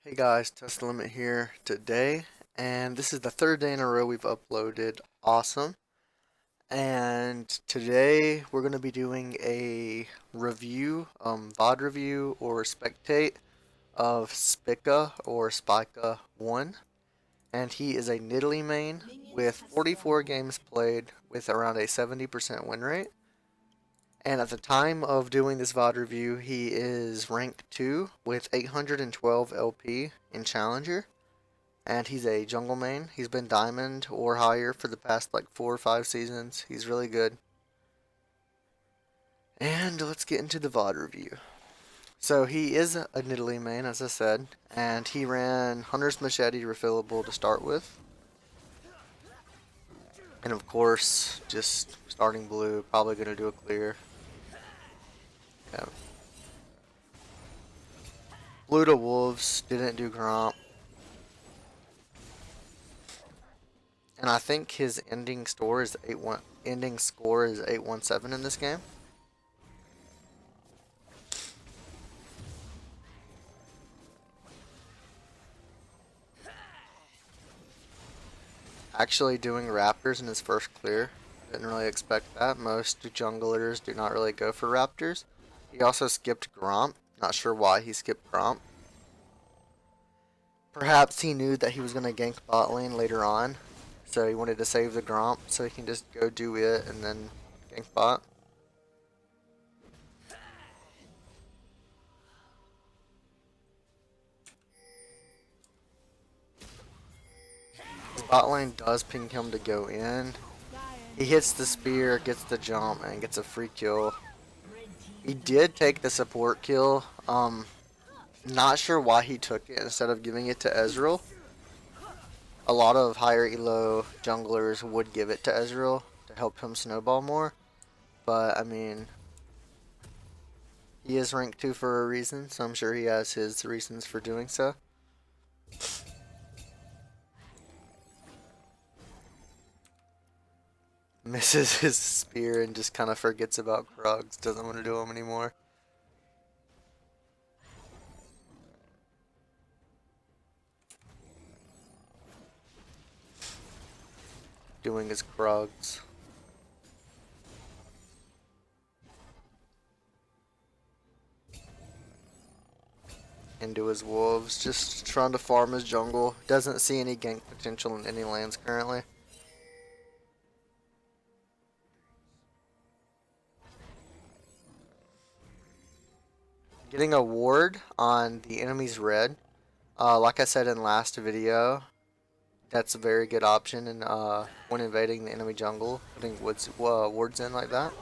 Hey guys, Test Limit here today, and this is the third day in a row we've uploaded. Awesome. And today we're going to be doing a review, VOD review or spectate of Spica1. And he is a Nidalee main with 44 games played with around a 70% win rate. And at the time of doing this VOD review, he is rank 2 with 812 LP in Challenger. And he's a jungle main. He's been diamond or higher for the past like 4 or 5 seasons. He's really good. And let's get into the VOD review. So he is a Nidalee main, as I said, and he ran Hunter's Machete refillable to start with. And of course, just starting blue, probably going to do a clear. Yeah. Blue to Wolves, didn't do Gromp. And I think his ending score is 817 in this game. Actually doing Raptors in his first clear. Didn't really expect that. Most junglers do not really go for Raptors. He also skipped Gromp. Not sure why he skipped Gromp. Perhaps he knew that he was going to gank bot lane later on. So he wanted to save the Gromp so he can just go do it and then gank bot. Bot lane does ping him to go in. He hits the spear, gets the jump, and gets a free kill. He did take the support kill. Not sure why he took it instead of giving it to Ezreal. A lot of higher elo junglers would give it to Ezreal to help him snowball more. But, I mean, he is ranked 2 for a reason, so I'm sure he has his reasons for doing so. Misses his spear and just kind of forgets about Krugs. Doesn't want to do him anymore. Doing his Krugs. Into his wolves. Just trying to farm his jungle. Doesn't see any gank potential in any lands currently. Getting a ward on the enemy's red. Like I said in last video, that's a very good option in, when invading the enemy jungle, putting wards in like that.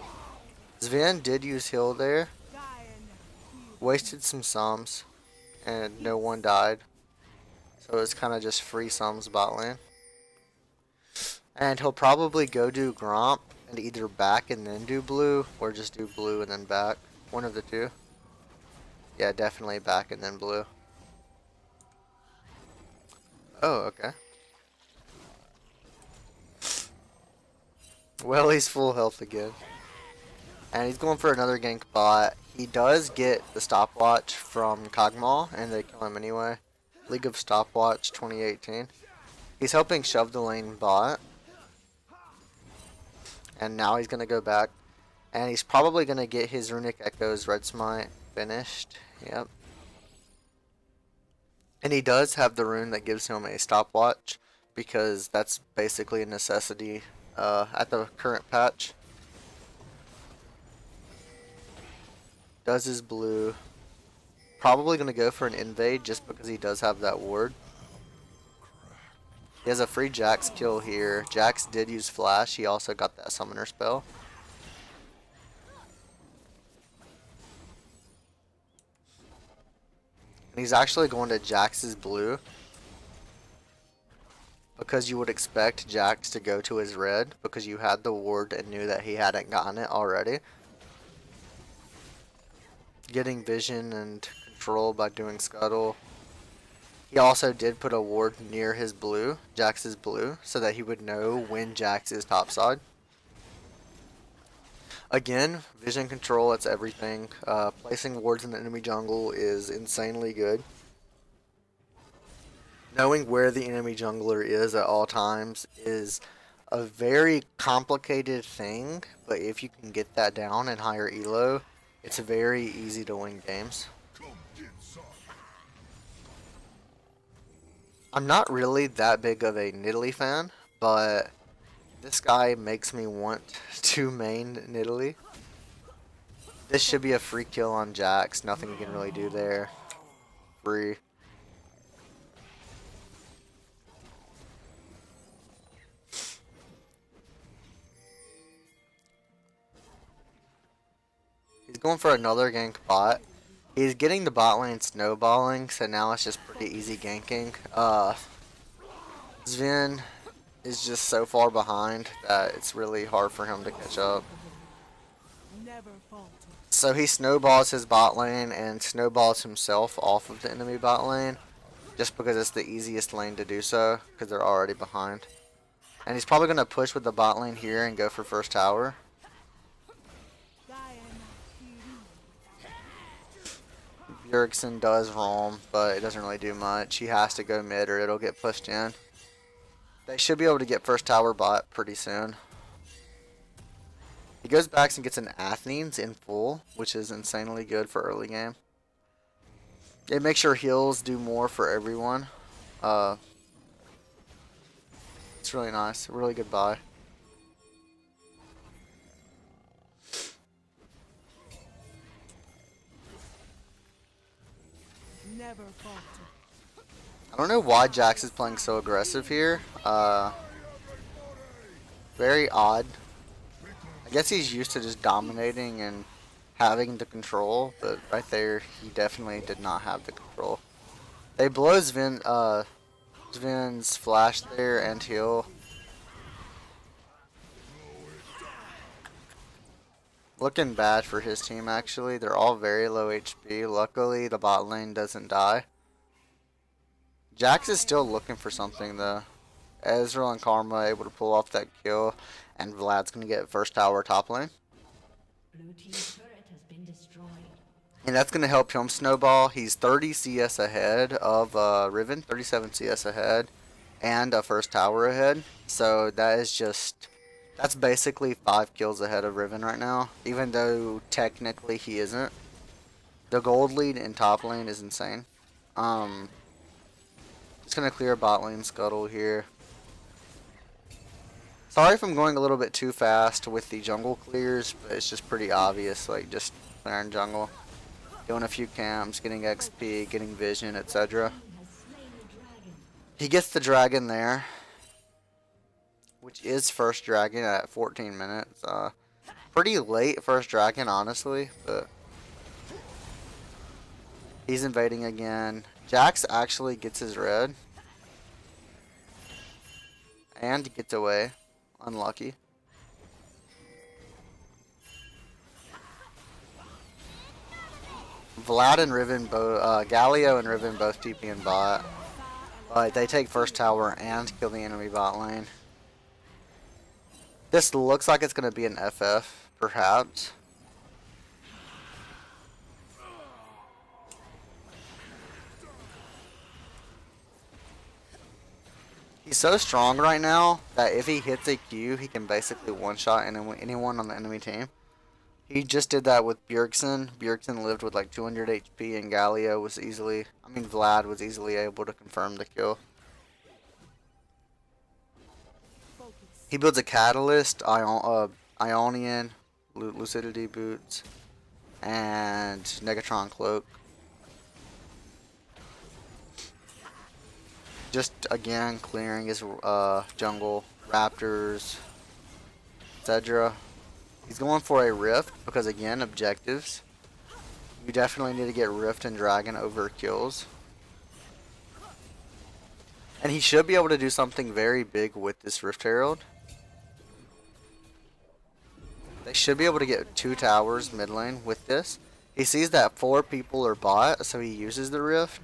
Sven did use heal there. Wasted some sums, and no one died. So it's kind of just free sums bot lane. And he'll probably go do Gromp and either back and then do blue, or just do blue and then back. One of the two. Yeah, definitely back and then blue. Oh, okay. Well, he's full health again. And he's going for another gank bot. He does get the stopwatch from Kog'Maw, and they kill him anyway. League of Stopwatch 2018. He's helping shove the lane bot. And now he's going to go back. And he's probably going to get his Runic Echo's Red Smite finished. Yep. And he does have the rune that gives him a stopwatch, because that's basically a necessity at the current patch. Does his blue. Probably going to go for an invade just because he does have that ward. He has a free Jax kill here. Jax did use flash. He also got that summoner spell. And he's actually going to Jax's blue, because you would expect Jax to go to his red because you had the ward and knew that he hadn't gotten it already. Getting vision and control by doing scuttle. He also did put a ward near his blue, Jax's blue, so that he would know when Jax is topside. Again, vision control, that's everything. Placing wards in the enemy jungle is insanely good. Knowing where the enemy jungler is at all times is a very complicated thing, but if you can get that down in higher elo, it's very easy to win games. I'm not really that big of a Nidalee fan, but this guy makes me want to main Nidalee. This should be a free kill on Jax, nothing you can really do there. Free. He's going for another gank bot. He's getting the bot lane snowballing, so now it's just pretty easy ganking. Sven is just so far behind that it's really hard for him to catch up. So he snowballs his bot lane and snowballs himself off of the enemy bot lane, just because it's the easiest lane to do so, because they're already behind. And he's probably going to push with the bot lane here and go for first tower. Bjergsen does roam, but it doesn't really do much. He has to go mid or it'll get pushed in. They should be able to get first tower bot pretty soon. He goes back and gets an Athens in full, which is insanely good for early game. It makes sure heals do more for everyone. It's really nice. A really good buy. I don't know why Jax is playing so aggressive here. Very odd. I guess he's used to just dominating and having the control, but right there he definitely did not have the control. They blow Sven's flash there and heal. Looking bad for his team actually. They're all very low HP. Luckily the bot lane doesn't die. Jax is still looking for something though. Ezreal and Karma able to pull off that kill, and Vlad's gonna get first tower top lane. Blue team's turret has been destroyed. And that's gonna help him snowball. He's 30 CS ahead of Riven, 37 CS ahead, and a first tower ahead. So that is that's basically 5 kills ahead of Riven right now, even though technically he isn't. The gold lead in top lane is insane. Just gonna clear bot lane scuttle here. Sorry if I'm going a little bit too fast with the jungle clears, but it's just pretty obvious, like just clearing jungle. Doing a few camps, getting XP, getting vision, etc. He gets the dragon there, which is first dragon at 14 minutes. Pretty late first dragon, honestly, but he's invading again. Jax actually gets his red. And gets away. Unlucky. Vlad and Riven both, Galio and Riven both TP and bot. But they take first tower and kill the enemy bot lane. This looks like it's going to be an FF, perhaps. He's so strong right now that if he hits a Q, he can basically one-shot anyone on the enemy team. He just did that with Bjergsen. Bjergsen lived with like 200 HP, and Galio was Vlad was easily able to confirm the kill. He builds a Catalyst, Ionian, Lucidity Boots, and Negatron Cloak. Just again clearing his jungle, Raptors, etc. He's going for a Rift because again objectives. You definitely need to get Rift and Dragon over kills. And he should be able to do something very big with this Rift Herald. They should be able to get 2 towers mid lane with this. He sees that 4 people are bot, so he uses the Rift.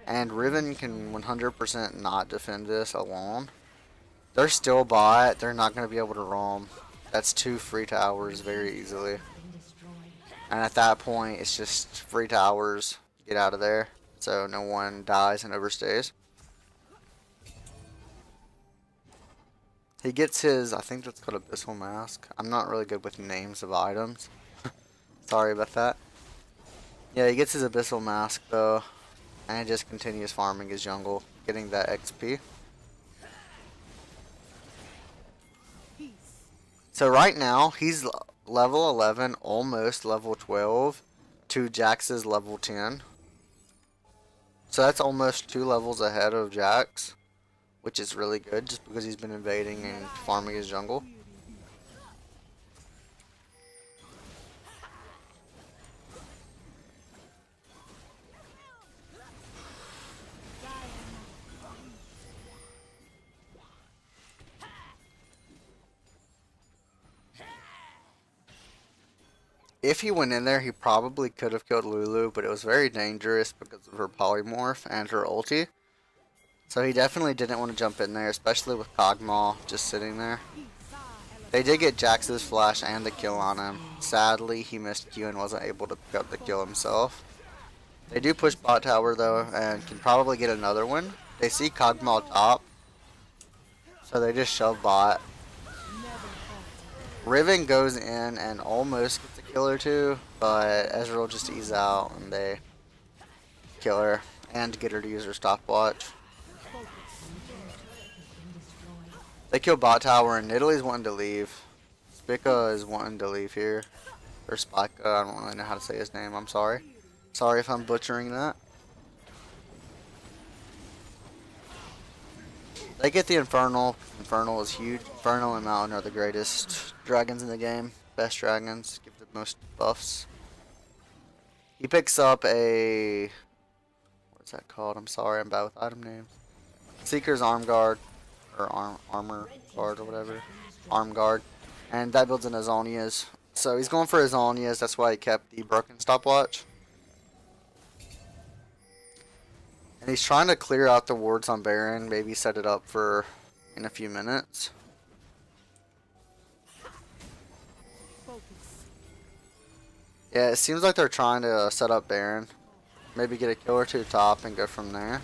And Riven can 100% not defend this alone. They're still bot. They're not going to be able to roam. That's 2 free towers very easily. And at that point, it's just free towers. Get out of there. So no one dies and overstays. He gets his, I think that's called Abyssal Mask. I'm not really good with names of items. Sorry about that. Yeah, he gets his Abyssal Mask though, and he just continues farming his jungle, getting that XP. So right now, he's level 11, almost level 12, to Jax's level 10. So that's almost 2 levels ahead of Jax, which is really good just because he's been invading and farming his jungle. If he went in there, he probably could have killed Lulu, but it was very dangerous because of her polymorph and her ulti. So he definitely didn't want to jump in there, especially with Kog'Maw just sitting there. They did get Jax's flash and the kill on him. Sadly, he missed Q and wasn't able to pick up the kill himself. They do push bot tower though, and can probably get another one. They see Kog'Maw top, so they just shove bot. Riven goes in and almost gets a kill or two, but Ezreal just ease out and they kill her and get her to use her stopwatch. They kill bot tower and Nidalee's wanting to leave. Spica is wanting to leave here. Or Spica, I don't really know how to say his name, I'm sorry. Sorry if I'm butchering that. They get the Infernal. Infernal is huge. Infernal and Mountain are the greatest dragons in the game. Best dragons. Give the most buffs. He picks up a... What's that called? I'm sorry, I'm bad with item names. Seeker's Arm Guard. Or Armor Guard or whatever. Arm Guard. And that builds in Azonias. So he's going for Azonias. That's why he kept the broken stopwatch. And he's trying to clear out the wards on Baron. Maybe set it up for in a few minutes. Yeah, it seems like they're trying to set up Baron. Maybe get a kill or two top and go from there.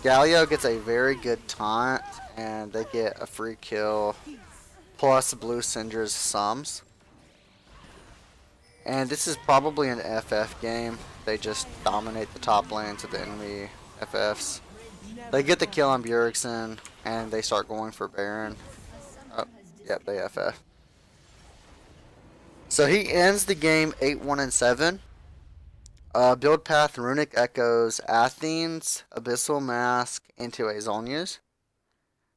Galio gets a very good taunt. And they get a free kill. Plus Blue Syndra's sums. And this is probably an FF game. They just dominate the top lanes of the enemy FFs. They get the kill on Bjergsen, and they start going for Baron. Oh, yep, they FF. So he ends the game 8-1-7. Build path, Runic Echoes, Athene's, Abyssal Mask, into Azonias.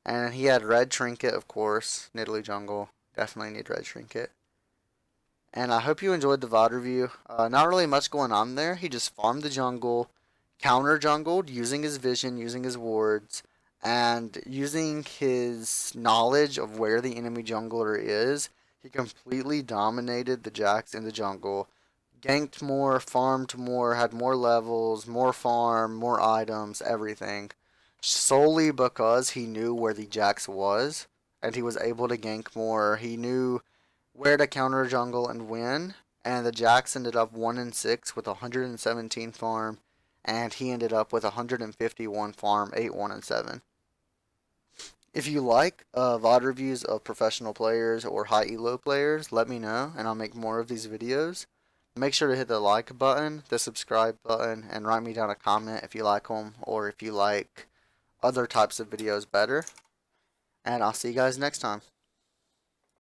And he had Red Trinket, of course. Nidalee Jungle. Definitely need Red Trinket. And I hope you enjoyed the VOD review. Not really much going on there. He just farmed the jungle, counter jungled using his vision, using his wards, and using his knowledge of where the enemy jungler is. He completely dominated the Jax in the jungle. Ganked more, farmed more, had more levels, more farm, more items, everything. Solely because he knew where the Jax was, and he was able to gank more. He knew where to counter jungle and win, and the Jax ended up 1-6 with 117 farm, and he ended up with 151 farm, 8-1-7. If you like VOD reviews of professional players or high elo players, let me know, and I'll make more of these videos. Make sure to hit the like button, the subscribe button, and write me down a comment if you like them, or if you like other types of videos better. And I'll see you guys next time.